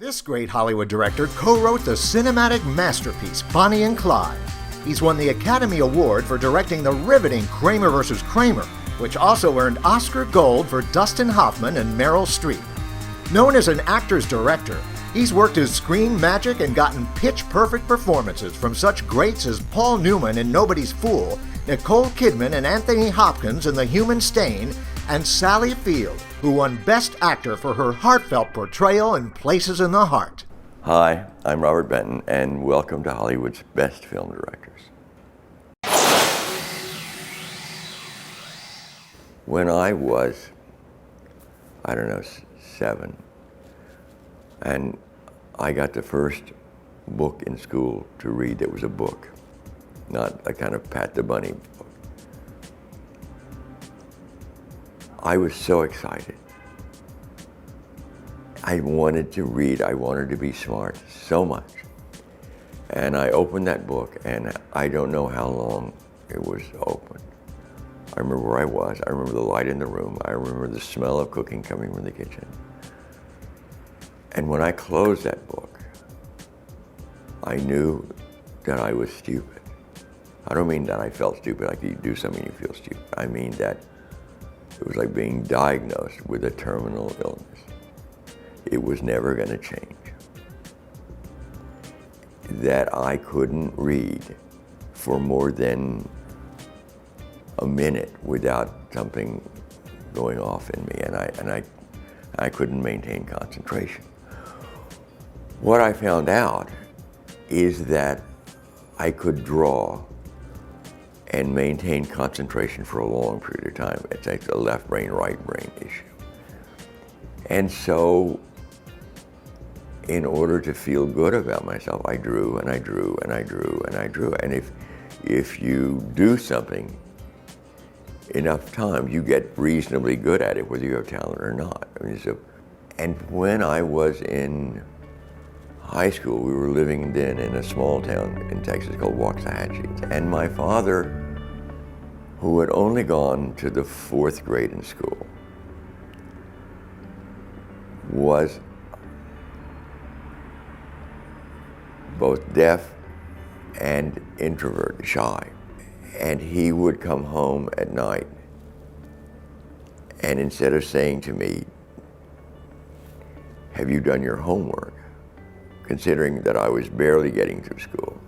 This great Hollywood director co-wrote the cinematic masterpiece, Bonnie and Clyde. He's won the Academy Award for directing the riveting Kramer vs. Kramer, which also earned Oscar Gold for Dustin Hoffman and Meryl Streep. Known as an actor's director, he's worked his screen magic and gotten pitch-perfect performances from such greats as Paul Newman in Nobody's Fool, Nicole Kidman and Anthony Hopkins in The Human Stain, and Sally Field, who won Best Actor for her heartfelt portrayal in Places in the Heart. Hi, I'm Robert Benton, and welcome to Hollywood's Best Film Directors. When I was, 7, and I got the first book in school to read that was a book, not a kind of Pat the Bunny book. I was so excited. I wanted to read, I wanted to be smart so much. And I opened that book, and I don't know how long it was open. I remember where I was, I remember the light in the room, I remember the smell of cooking coming from the kitchen. And when I closed that book, I knew that I was stupid. I don't mean that I felt stupid, like you do something you feel stupid. I mean that it was like being diagnosed with a terminal illness. It was never going to change. That I couldn't read for more than a minute without something going off in me, and I couldn't maintain concentration. What I found out is that I could draw and maintain concentration for a long period of time. It's like a left brain, right brain issue. And so, in order to feel good about myself, I drew and I drew and I drew and I drew. And if you do something enough times, you get reasonably good at it, whether you have talent or not. And when I was in high school, we were living then in a small town in Texas called Waxahachie. And my father, who had only gone to the 4th grade in school, was both deaf and introverted, shy. And he would come home at night, and instead of saying to me, "Have you done your homework?" considering that I was barely getting through school,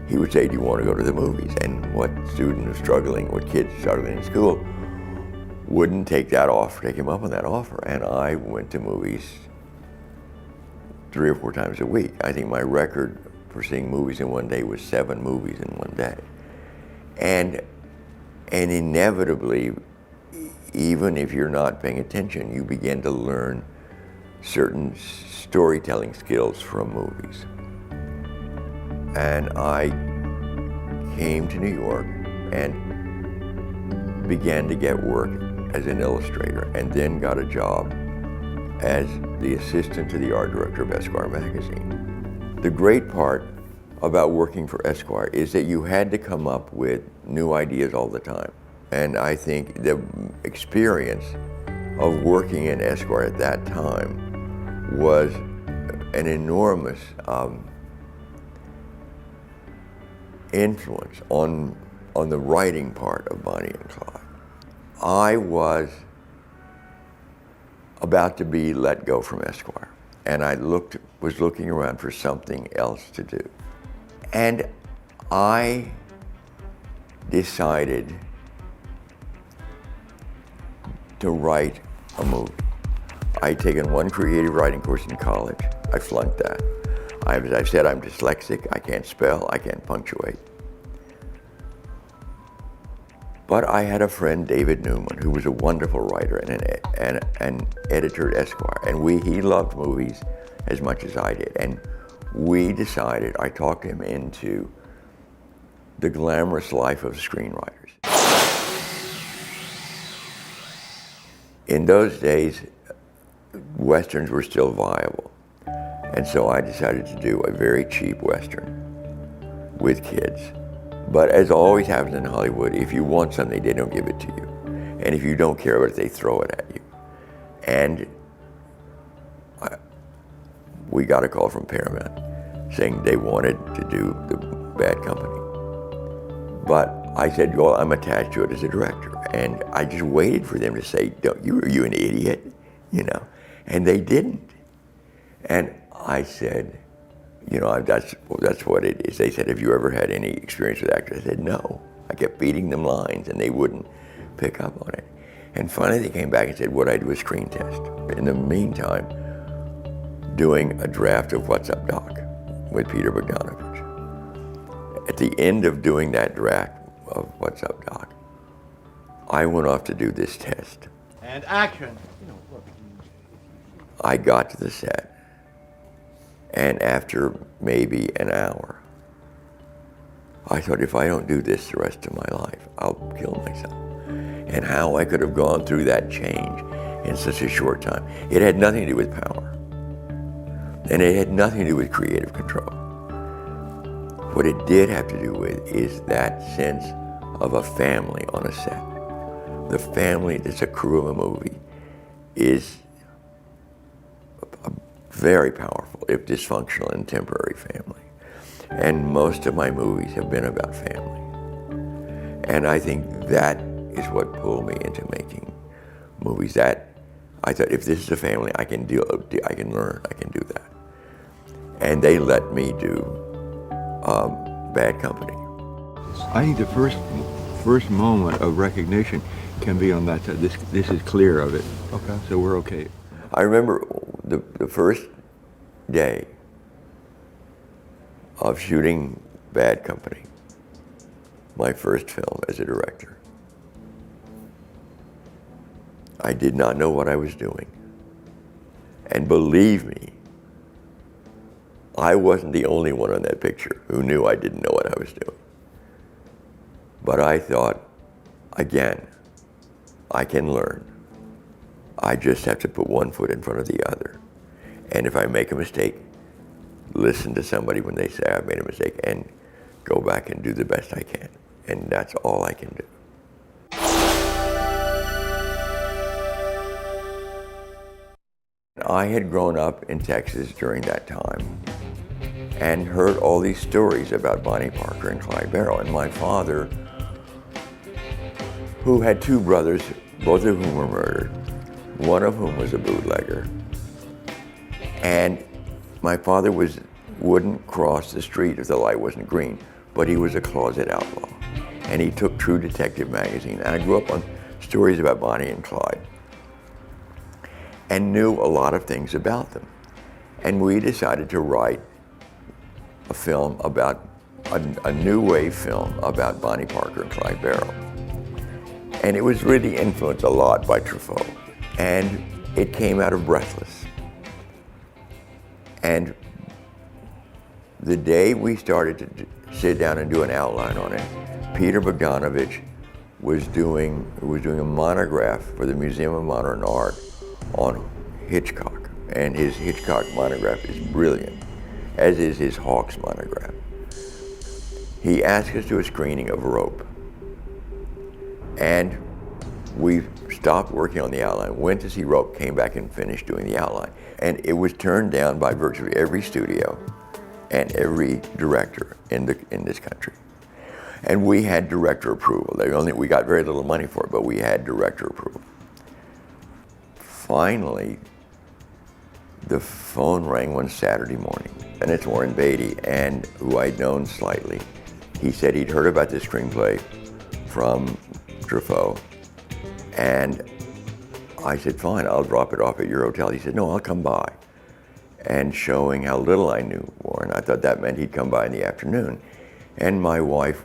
he would say, "Do you want to go to the movies?" And what student who's struggling, what kid struggling in school wouldn't take him up on that offer? And I went to movies 3 or 4 times a week. I think my record for seeing movies in one day was 7 movies in one day. And inevitably, even if you're not paying attention, you begin to learn certain storytelling skills from movies. And I came to New York and began to get work as an illustrator, and then got a job as the assistant to the art director of Esquire magazine. The great part about working for Esquire is that you had to come up with new ideas all the time. And I think the experience of working in Esquire at that time was an enormous influence on the writing part of Bonnie and Clyde. I was about to be let go from Esquire, and I was looking around for something else to do. And I decided to write a movie. I'd taken one creative writing course in college. I flunked that. As I said, I'm dyslexic. I can't spell. I can't punctuate. But I had a friend, David Newman, who was a wonderful writer and an editor at Esquire. And he loved movies as much as I did. And we decided, I talked him into the glamorous life of screenwriters. In those days, Westerns were still viable. And so I decided to do a very cheap Western with kids. But as always happens in Hollywood, if you want something, they don't give it to you. And if you don't care about it, they throw it at you. And we got a call from Paramount saying they wanted to do the Bad Company. But I said, well, I'm attached to it as a director. And I just waited for them to say, are you an idiot? You know, and they didn't. And I said, you know, that's what it is. They said, have you ever had any experience with actors? I said, no. I kept feeding them lines and they wouldn't pick up on it. And finally they came back and said, would I do a screen test? In the meantime, doing a draft of What's Up, Doc with Peter Bogdanovich. At the end of doing that draft of What's Up, Doc, I went off to do this test. And action. I got to the set, and after maybe an hour, I thought, if I don't do this the rest of my life, I'll kill myself. And how I could have gone through that change in such a short time. It had nothing to do with power. And it had nothing to do with creative control. What it did have to do with is that sense of a family on a set. The family that's a crew of a movie is a very powerful, if dysfunctional and temporary family. And most of my movies have been about family. And I think that is what pulled me into making movies. That I thought, if this is a family, I can learn, I can do that. And they let me do Bad Company. I think the first moment of recognition can be on that side. This is clear of it. Okay. So we're okay. I remember the first day of shooting Bad Company, my first film as a director. I did not know what I was doing. And believe me, I wasn't the only one on that picture who knew I didn't know what I was doing. But I thought, again, I can learn. I just have to put one foot in front of the other. And if I make a mistake, listen to somebody when they say I've made a mistake and go back and do the best I can. And that's all I can do. I had grown up in Texas during that time and heard all these stories about Bonnie Parker and Clyde Barrow. And my father, who had two brothers, both of whom were murdered, one of whom was a bootlegger, and my father wouldn't cross the street if the light wasn't green, but he was a closet outlaw. And he took True Detective magazine. And I grew up on stories about Bonnie and Clyde and knew a lot of things about them. And we decided to write a film about, a new wave film about Bonnie Parker and Clyde Barrow. And it was really influenced a lot by Truffaut. And it came out of Breathless. And the day we started to sit down and do an outline on it, Peter Bogdanovich was doing a monograph for the Museum of Modern Art on Hitchcock. And his Hitchcock monograph is brilliant, as is his Hawks monograph. He asked us to do a screening of Rope. And we stopped working on the outline, went to see Rope, came back and finished doing the outline. And it was turned down by virtually every studio and every director in this country. And we had director approval. We got very little money for it, but we had director approval. Finally, the phone rang one Saturday morning, and it's Warren Beatty, and who I'd known slightly. He said he'd heard about this screenplay from Truffaut, and I said, fine, I'll drop it off at your hotel. He said, no, I'll come by. And showing how little I knew Warren, I thought that meant he'd come by in the afternoon. And my wife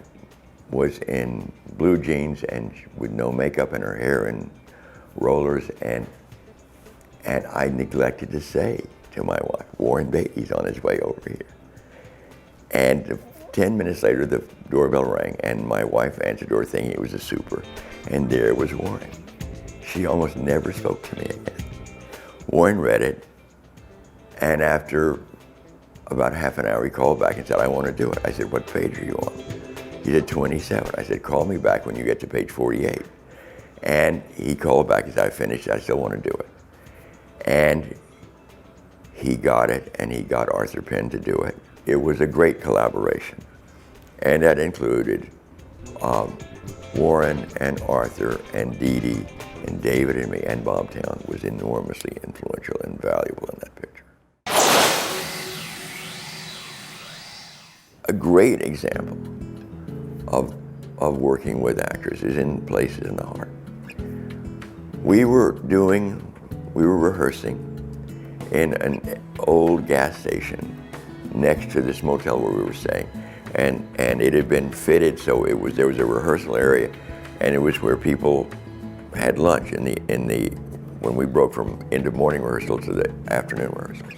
was in blue jeans and with no makeup and her hair in rollers, and I neglected to say to my wife, Warren Beatty's on his way over here. And 10 minutes later, the doorbell rang, and my wife answered the door thinking it was a super, and there was Warren. She almost never spoke to me again. Warren read it, and after about half an hour, he called back and said, I want to do it. I said, what page are you on? He said, 27. I said, call me back when you get to page 48. And he called back and said, I finished, I still want to do it. And he got it, and he got Arthur Penn to do it. It was a great collaboration, and that included Warren and Arthur and Dee Dee and David and me, and Bob Town was enormously influential and valuable in that picture. A great example of working with actors is in Places in the Heart. We were rehearsing in an old gas station next to this motel where we were staying, and it had been fitted so there was a rehearsal area, and it was where people had lunch when we broke from into morning rehearsal to the afternoon rehearsals.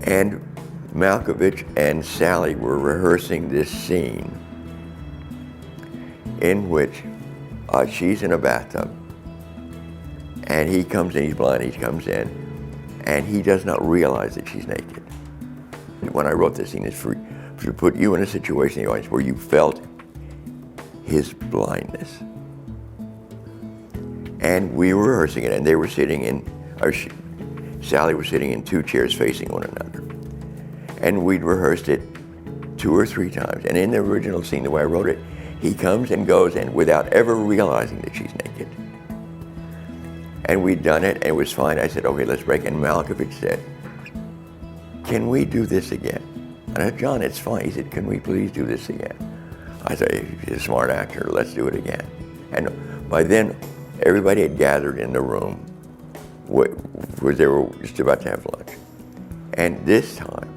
And Malkovich and Sally were rehearsing this scene in which she's in a bathtub, and he comes in, he's blind, he comes in, and he does not realize that she's naked. When I wrote this scene, it's to put you in a situation in the audience where you felt his blindness. And we were rehearsing it, and they were sitting Sally was sitting in two chairs facing one another. And we'd rehearsed it 2 or 3 times. And in the original scene, the way I wrote it, he comes and goes in without ever realizing that she's naked. And we'd done it, and it was fine. I said, okay, let's break. And Malkovich said, can we do this again? And I said, John, it's fine. He said, can we please do this again? I said, he's a smart actor, let's do it again. And by then, everybody had gathered in the room where they were just about to have lunch. And this time,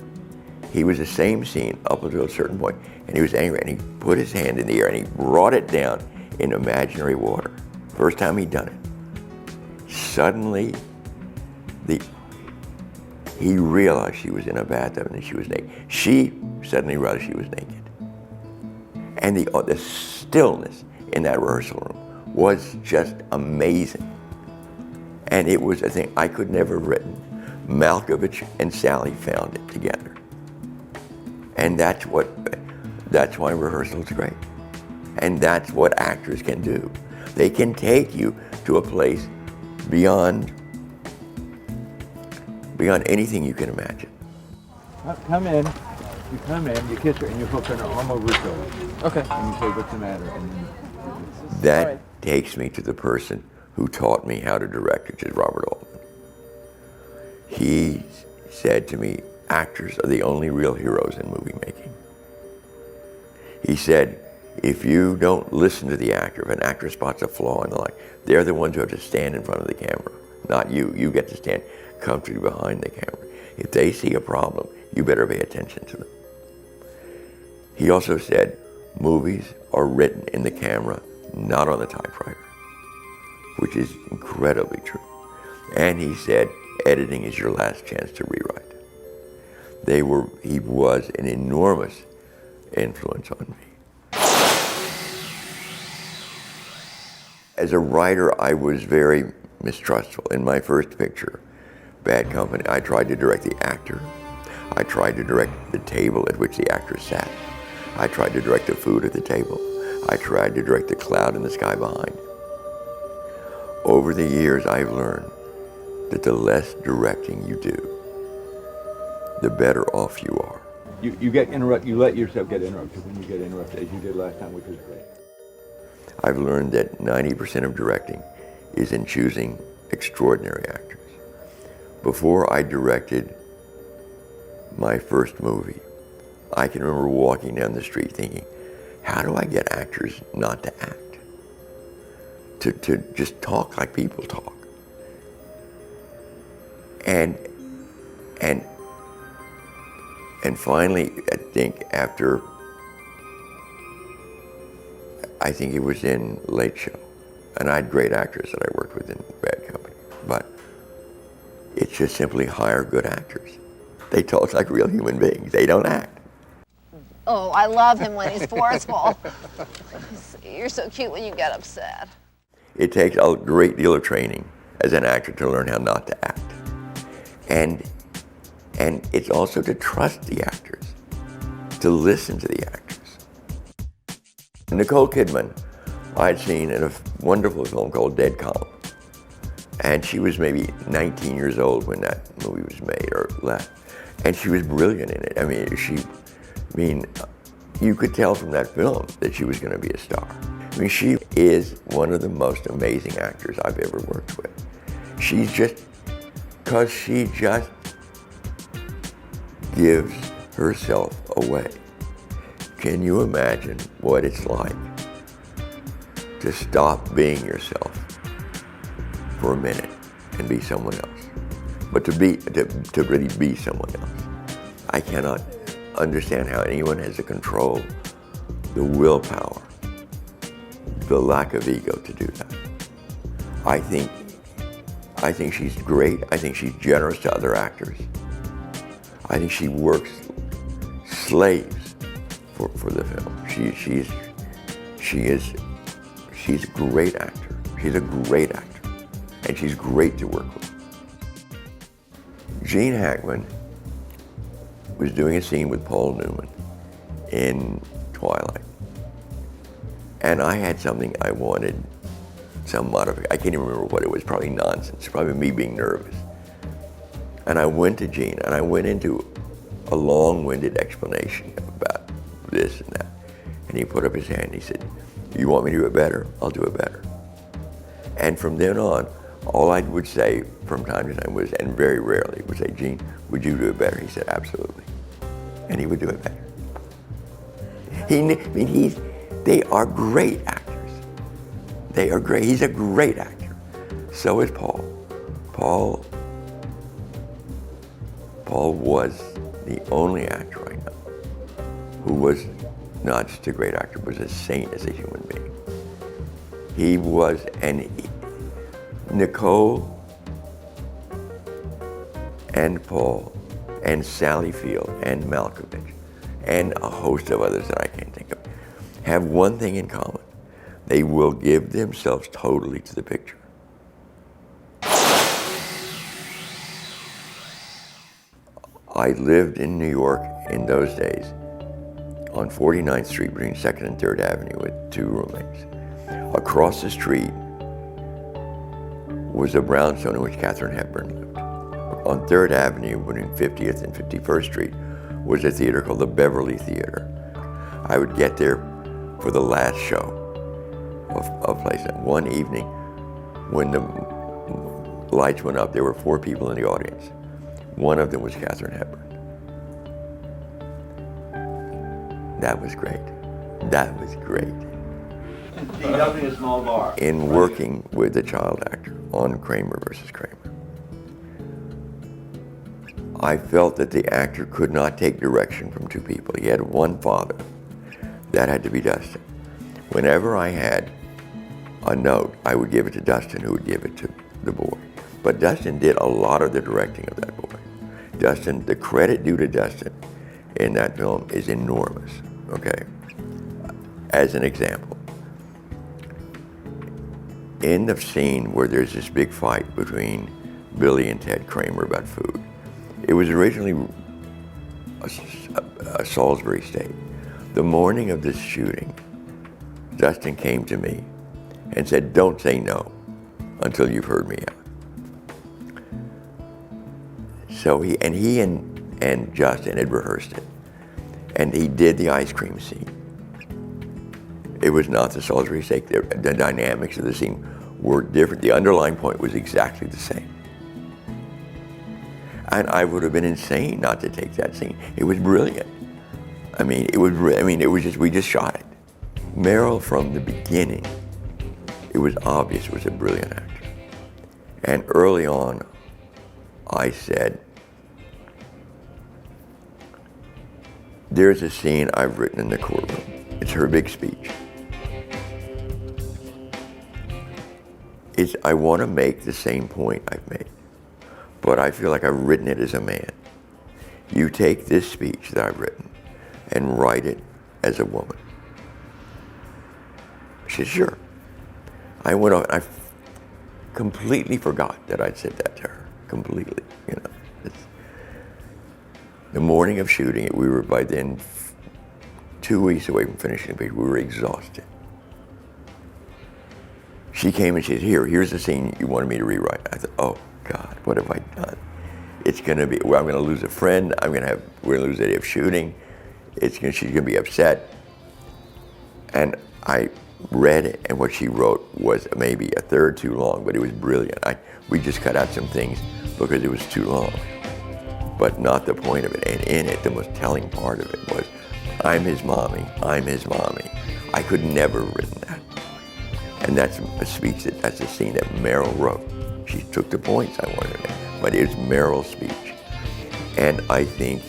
he was the same scene up until a certain point, and he was angry, and he put his hand in the air, and he brought it down in imaginary water. First time he'd done it. Suddenly, he realized she was in a bathtub and that she was naked. She suddenly realized she was naked. And the stillness in that rehearsal room was just amazing. And it was a thing I could never have written. Malkovich and Sally found it together. And that's why rehearsal is great. And that's what actors can do. They can take you to a place beyond anything you can imagine. Come in, you come in, you kiss her, and you hook her arm over her shoulder. Okay. And you say, what's the matter? And That takes me to the person who taught me how to direct, which is Robert Altman. He said to me, actors are the only real heroes in movie making. He said, if you don't listen to the actor, if an actor spots a flaw in the line, they're the ones who have to stand in front of the camera, not you. You get to stand comfortably behind the camera. If they see a problem, you better pay attention to them. He also said, movies are written in the camera, not on the typewriter, which is incredibly true. And he said, editing is your last chance to rewrite. He was an enormous influence on me. As a writer, I was very mistrustful. In my first picture, Bad Company, I tried to direct the actor. I tried to direct the table at which the actor sat. I tried to direct the food at the table. I tried to direct the cloud in the sky behind. Over the years, I've learned that the less directing you do, the better off you are. you get interrupted, you let yourself get interrupted when you get interrupted, as you did last time, which was great. I've learned that 90% of directing is in choosing extraordinary actors. Before I directed my first movie, I can remember walking down the street thinking, how do I get actors not to act? To just talk like people talk. And finally, I think it was in Late Show, and I had great actors that I worked with in Bad Company, but it's just simply hire good actors. They talk like real human beings. They don't act. Oh, I love him when he's forceful. You're so cute when you get upset. It takes a great deal of training as an actor to learn how not to act. And it's also to trust the actors, to listen to the actors. Nicole Kidman, I'd seen in a wonderful film called Dead Calm. And she was maybe 19 years old when that movie was made, or less. And she was brilliant in it. I mean, you could tell from that film that she was going to be a star. I mean, she is one of the most amazing actors I've ever worked with. Because she just gives herself away. Can you imagine what it's like to stop being yourself for a minute and be someone else? But to really be someone else. I cannot understand how anyone has the control, the willpower, the lack of ego to do that. I think she's great. I think she's generous to other actors. I think she works slaves for the film. She's a great actor. She's a great actor. And she's great to work with. Gene Hackman was doing a scene with Paul Newman in Twilight. And I had something I wanted, some modification. I can't even remember what it was, probably nonsense, probably me being nervous. And I went to Gene and I went into a long-winded explanation about this and that. And he put up his hand and he said, "You want me to do it better? I'll do it better." And from then on, all I would say from time to time was, and very rarely, would say, "Gene, would you do it better?" He said, "Absolutely." And he would do it better. They are great actors. They are great. He's a great actor. So is Paul. Paul was the only actor I know who was not just a great actor, but was a saint as a human being. He was, Nicole and Paul and Sally Field and Malkovich and a host of others that I can't think of have one thing in common. They will give themselves totally to the picture. I lived in New York in those days on 49th Street between 2nd and 3rd Avenue with 2 roommates. Across the street was a brownstone in which Katharine Hepburn lived. On 3rd Avenue between 50th and 51st Street was a theater called the Beverly Theater. I would get there for the last show of plays. One evening, when the lights went up, there were 4 people in the audience. One of them was Katharine Hepburn. That was great. That was great. Developing a small bar. In working with the child actor on Kramer versus Kramer, I felt that the actor could not take direction from 2 people. He had one father. That had to be Dustin. Whenever I had a note, I would give it to Dustin, who would give it to the boy. But Dustin did a lot of the directing of that boy. Dustin, the credit due to Dustin in that film is enormous, okay? As an example, in the scene where there's this big fight between Billy and Ted Kramer about food, it was originally a Salisbury steak. The morning of this shooting, Dustin came to me and said, "Don't say no until you've heard me out." So he and Justin had rehearsed it, and he did the ice cream scene. It was not the Salisbury steak. The dynamics of the scene were different. The underlying point was exactly the same. And I would have been insane not to take that scene. It was brilliant. We just shot it. Meryl, from the beginning, it was obvious was a brilliant actor. And early on, I said, there's a scene I've written in the courtroom. It's her big speech. I want to make the same point I've made, but I feel like I've written it as a man. You take this speech that I've written and write it as a woman. She said, "Sure." I went on, I completely forgot that I'd said that to her, completely, The morning of shooting it, we were by then 2 weeks away from finishing the picture. We were exhausted. she came and she said, here's the scene you wanted me to rewrite. I thought, oh God, what have I done? It's gonna be, well, I'm gonna lose a friend, we're gonna lose the day of shooting, she's gonna be upset. And I read it, and what she wrote was maybe a third too long, but it was brilliant. We just cut out some things because it was too long, but not the point of it. And in it, the most telling part of it was, I'm his mommy, I'm his mommy. I could never have written that. And that's a speech, that's a scene that Meryl wrote. She took the points I wanted to make, but it's Meryl's speech. And I think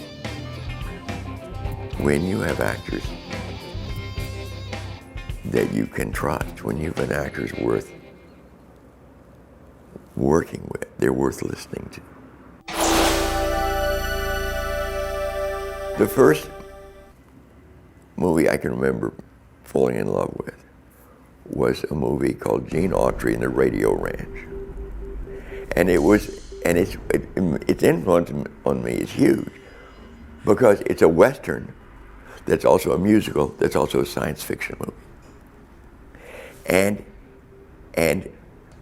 when you have actors that you can trust, when you have an actor's worth working with, they're worth listening to. The first movie I can remember falling in love with was a movie called Gene Autry and the Radio Ranch. And its influence on me is huge because it's a Western that's also a musical, that's also a science fiction movie. And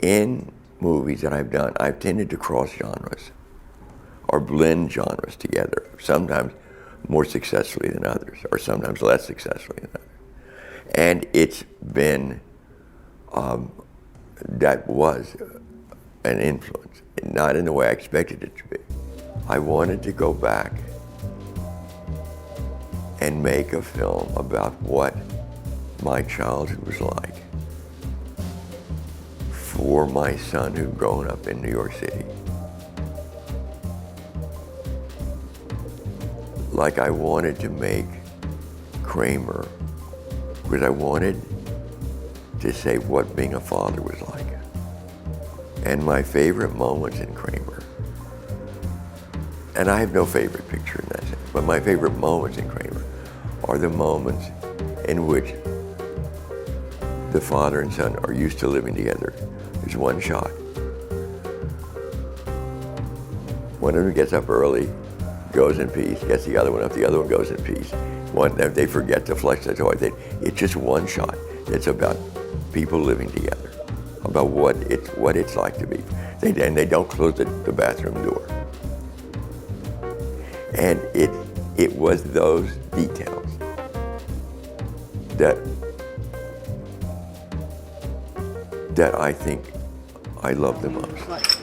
in movies that I've done, I've tended to cross genres or blend genres together, sometimes more successfully than others, or sometimes less successfully than others. And it's been, that was an influence, not in the way I expected it to be. I wanted to go back and make a film about what my childhood was like for my son who'd grown up in New York City. Like I wanted to make Kramer, because I wanted to say what being a father was like. And my favorite moments in Kramer, and I have no favorite picture in that sense, but my favorite moments in Kramer are the moments in which the father and son are used to living together. There's one shot. One of them gets up early, goes in peace, gets the other one up, the other one goes in peace. They forget to flush the toilet. It's just one shot. It's about people living together, about what it's like to be. And they don't close the bathroom door. And it was those details that I think I love the most.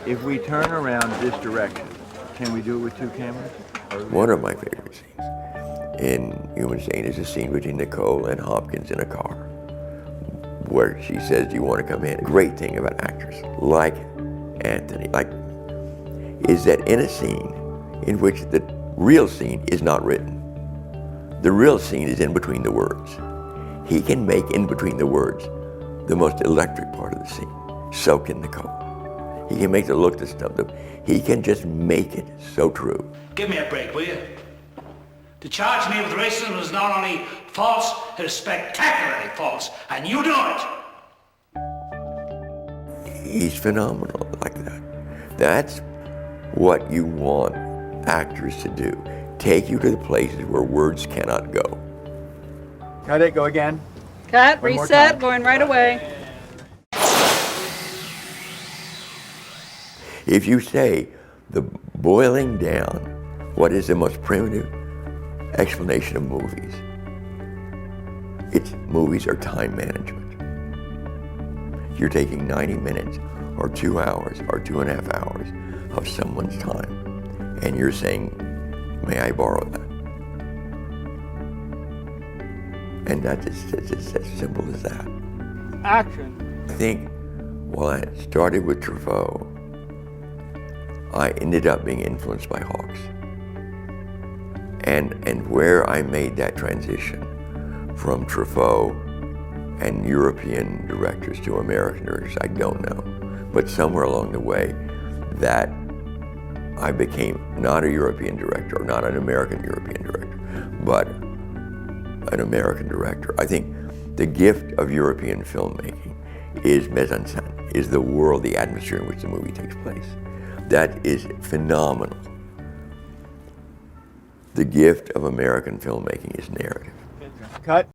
If we turn around this direction, can we do it with two cameras? One of my favorite scenes in Human Saint is a scene between Nicole and Hopkins in a car, where she says, "Do you want to come in?" Great thing about actors like Anthony, is that in a scene in which the real scene is not written, the real scene is in between the words. He can make in between the words the most electric part of the scene, soak in Nicole. He can make the look to stump them. He can just make it so true. Give me a break, will you? To charge me with racism is not only false, it is spectacularly false, and you know it. He's phenomenal like that. That's what you want actors to do. Take you to the places where words cannot go. Cut it, go again. Cut, One more reset, time. going right away. If you say the boiling down, what is the most primitive explanation of movies? Movies are time management. You're taking 90 minutes or 2 hours or 2.5 hours of someone's time, and you're saying, may I borrow that? And it's as simple as that. Action. I think while I started with Truffaut, I ended up being influenced by Hawks. And where I made that transition from Truffaut and European directors to American directors, I don't know. But somewhere along the way, that I became not a European director, or not an American European director, but an American director. I think the gift of European filmmaking is mise en scène, is the world, the atmosphere in which the movie takes place. That is phenomenal. The gift of American filmmaking is narrative. Cut.